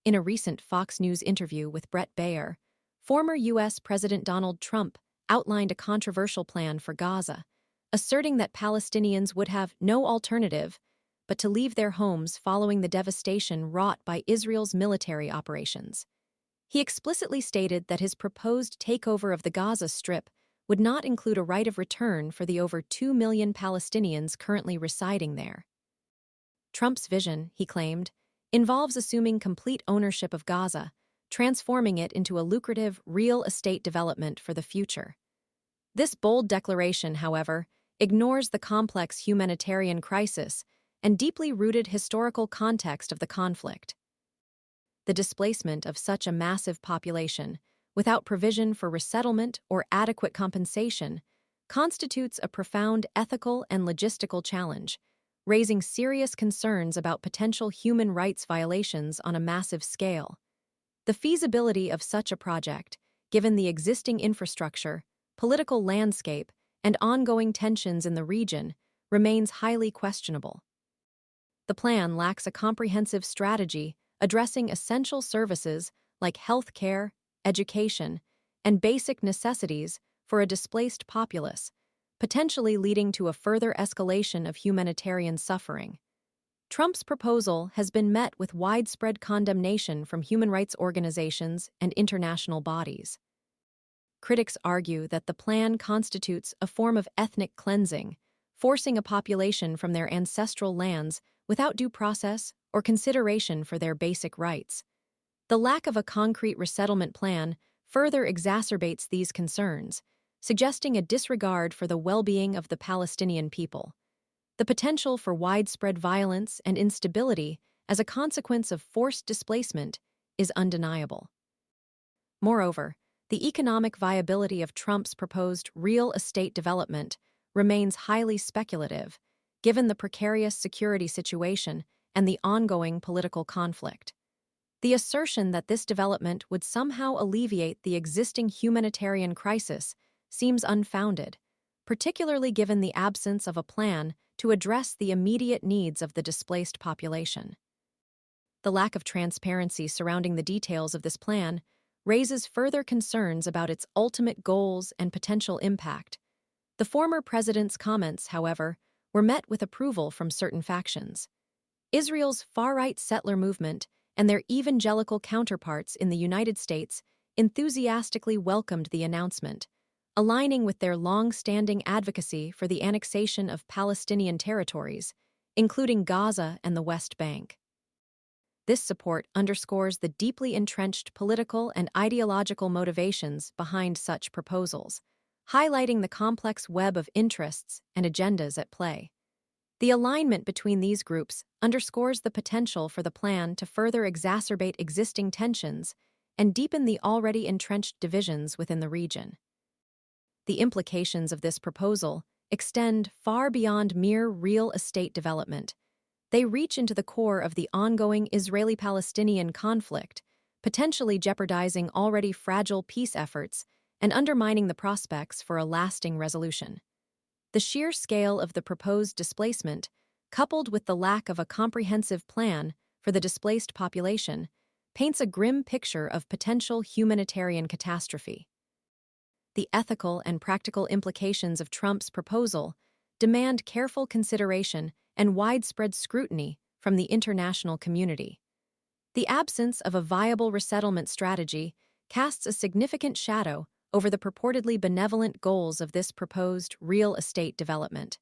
In a recent Fox News interview with Bret Baier, former U.S. President Donald Trump outlined a controversial plan for Gaza, asserting that Palestinians would have no alternative but to leave their homes following the devastation wrought by Israel's military operations. He explicitly stated that his proposed takeover of the Gaza Strip would not include a right of return for the over 2 million Palestinians currently residing there. Trump's vision, he claimed, involves assuming complete ownership of Gaza, transforming it into a lucrative real estate development for the future. This bold declaration, however, ignores the complex humanitarian crisis and deeply rooted historical context of the conflict. The displacement of such a massive population, without provision for resettlement or adequate compensation, constitutes a profound ethical and logistical challenge, raising serious concerns about potential human rights violations on a massive scale. The feasibility of such a project, given the existing infrastructure, political landscape, and ongoing tensions in the region, remains highly questionable. The plan lacks a comprehensive strategy addressing essential services like health care, education, and basic necessities for a displaced populace, potentially leading to a further escalation of humanitarian suffering. Trump's proposal has been met with widespread condemnation from human rights organizations and international bodies. Critics argue that the plan constitutes a form of ethnic cleansing, forcing a population from their ancestral lands without due process or consideration for their basic rights. The lack of a concrete resettlement plan further exacerbates these concerns, suggesting a disregard for the well-being of the Palestinian people. The potential for widespread violence and instability as a consequence of forced displacement is undeniable. Moreover, the economic viability of Trump's proposed real estate development remains highly speculative, given the precarious security situation and the ongoing political conflict. The assertion that this development would somehow alleviate the existing humanitarian crisis seems unfounded, particularly given the absence of a plan to address the immediate needs of the displaced population. The lack of transparency surrounding the details of this plan raises further concerns about its ultimate goals and potential impact. The former president's comments, however, were met with approval from certain factions. Israel's far-right settler movement and their evangelical counterparts in the United States enthusiastically welcomed the announcement, aligning with their long-standing advocacy for the annexation of Palestinian territories, including Gaza and the West Bank. This support underscores the deeply entrenched political and ideological motivations behind such proposals, highlighting the complex web of interests and agendas at play. The alignment between these groups underscores the potential for the plan to further exacerbate existing tensions and deepen the already entrenched divisions within the region. The implications of this proposal extend far beyond mere real estate development. They reach into the core of the ongoing Israeli-Palestinian conflict, potentially jeopardizing already fragile peace efforts and undermining the prospects for a lasting resolution. The sheer scale of the proposed displacement, coupled with the lack of a comprehensive plan for the displaced population, paints a grim picture of potential humanitarian catastrophe. The ethical and practical implications of Trump's proposal demand careful consideration and widespread scrutiny from the international community. The absence of a viable resettlement strategy casts a significant shadow over the purportedly benevolent goals of this proposed real estate development.